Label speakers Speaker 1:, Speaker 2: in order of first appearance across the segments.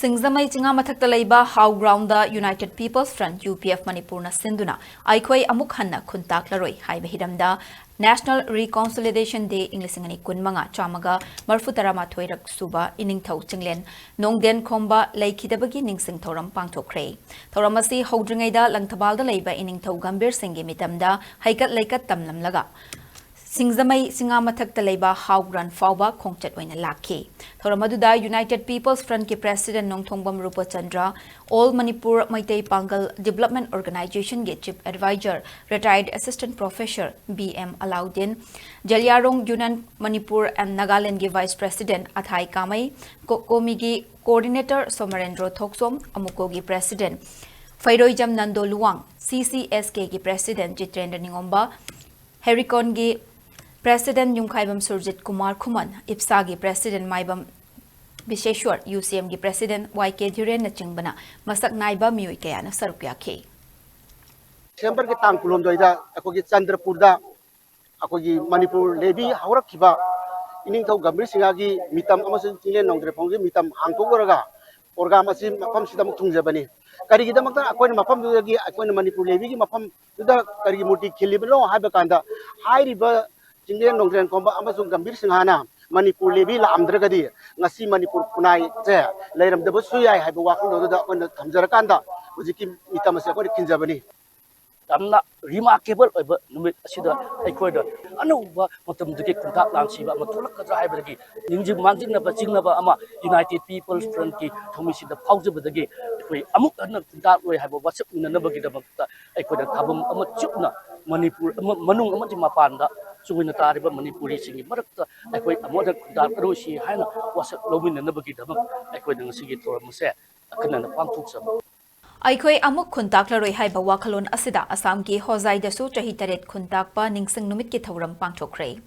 Speaker 1: Singzamai Chinga Mathakta Laiba How Ground the United People's Front UPF Manipur na Sinduna Aikhoi Amuk Hanna Khuntak Laroi Haiba Hiramda National Reconsolidation Day Inglisingani Kunmanga Chamaga Marfutarama Thoirak Suba Iningthau Chinglen Nongden Khomba Laikidabagi Ningsing Thoram Pangthok-Nakhre Thoramasi Hodringaida Langthabalda Laiba Iningthau Gambir Singi Mitamda Haikat Laikat Tamlamlaga Singzamai Singa Mathakta Laiba How Grand Fauba Khongchat Oina Lakhi Thoramaduda United People's Front ki President Nongthongbam Rupa Chandra All Manipur Maitai Pangal Development Organization ge Chief Advisor Retired Assistant Professor BM Alauddin Jalyarong Yunan Manipur and Nagaland ge Vice President Athai Kamai Komi gi Coordinator Somarendro Thoksom Amuko gi President Fairoijam Nando Luang CCSK gi President Jitrendra Ningomba Hericon gi President Yumkhaibam Surjit Kumar Khuman, IPSA President Maibam Bisheshwar, UCM President YK Dhuren na Chingbana, Masak Naiba Mui Kayana Sarupya K.
Speaker 2: December ke tang kulon doida, ako gi Chandrapurda, ako gi Manipur Lebi Haurak Kiba, ining tau Gambir Singagi, mitam amasin Chile Nongre Pongi, mitam Hangkogoraga, Orga Masim Mapam Sidam Tungjabani. Kari kita makta ako ni Mapam Dudagi, ako ni Manipur Lebi, Mapam Duda Kari Muti Kilibelo, Habakanda, High River. Jingle Nongren Komba Amazon Gambir Singhana, Manipur Levi La Amdragadi, Nasi Manipur Punai, Layram the Busuya, have a walk on the Tamjarakanda, Uziki Mitamasako Kinjabani.
Speaker 3: I'm not remarkable, but Sida, I quite I know what them to get contact Lancy, but Matulaka driver again. Ninja Manjin of Jinaba Ama, United People's Front, Tomisi the Pause of the gate. Amuk that way have a WhatsApp in another get about I could have Kabum Amachuna, Manipur, Manu Amajimapanda. So when the Tariba Manipuri singing, but I quite a modern Roshi Hana was a Robin and never get them. I couldn't see it for a Muse, a cannon of Pangthok-Nakhre.
Speaker 1: Aikhoi Amuk Khuntak Laroi Haiba Wakalon Asida Assam ki Hozai Dasu Chahi Taret Khuntakpa Ningsing Numit ki Thoram Pangthok-Nakhre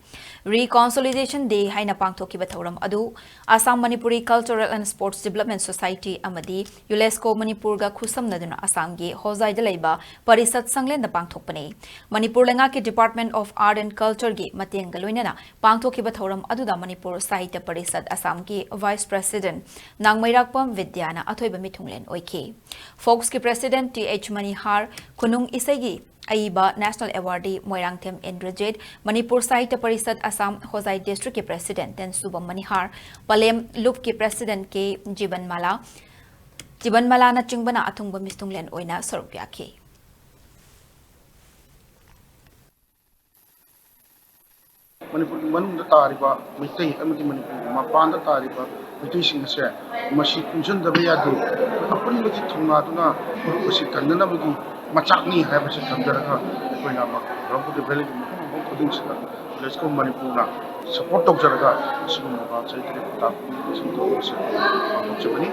Speaker 1: Reconsolidation Day Haina Pangthokiba Thoram Adu Assam Manipuri Cultural and Sports Development Society Amadi UNESCO Manipur ga Khusam Naduna Assam gi Hozai Dalaiba Parisat Sanglen da Pangthokpane Manipur Lenga ki Department of Art and Culture gi Mateng Galoinana Pangthokiba Thoram Aduda Manipur Sahitya Parisat Assam ki Vice President Nangmairakpam Vidyana Athoiba Mithunglen Oike Fox ki President TH Manihar Kunung Isegi Aiba National Awardee Moirangthem Indrajit Manipur Sahitya Parisad Assam Hozai District ki President Ten Subam Manihar Palem Loop ki President ke Jiban Mala na Chingbana Athungba Mistunglen Oina Sarupya ke
Speaker 4: Manipur Manunda Tariba Mitai Amati Manipur Mapanda Tariba Mitising Se Mashi Kunjan the Bayadu Upon Mati Tunatuna Usi Kandana Budi Machakni Habas Kandaraka Pinama Rampu the Valley Hokudinsa Let's go Manipuna support of Jaraga Sumaka Saitri Germany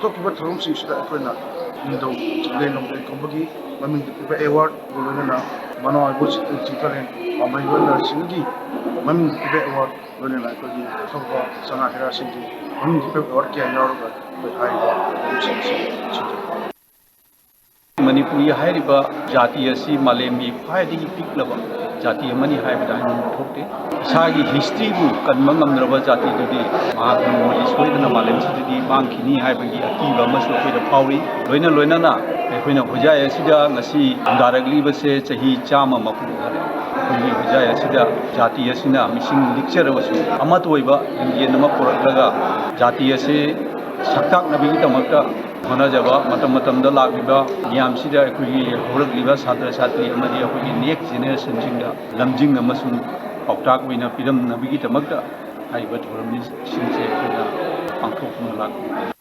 Speaker 4: talking about Tom Sings Aprina Indo Chilen of the Kombagi Mammy the Award Gulana Mano was Chicken Amay Singi Mammy the Award Gulana Sanna Hera Singi Mammy the Award Kianoga with high
Speaker 5: Manipuri Hariba Jati Asi Malemi Padi Piklava Jati Mani Haibadan Tote Sagi history book Kanmangam Rava Jati Dudi Mahamu is with the Malam City Bankini Haibagi Akiva must look with a Pauri Loina Loinana when a Hujaya Sida Nasi directly was a Chahi Chama Mapu Hujaya Sida Jati Asina missing lecture was Amatuiba Indian Namapuraga Jati Ase Saktak Nabita Mata Manajaba, Matamatam the Lagiba, Yamsida, Horagriva, Sadra Satri, Amadia, next generation Jinga, Lamjing the Masun, Oktak Wina, Pidam Nabigita Magda, I bet for a miss since Pangthok-Nakhre.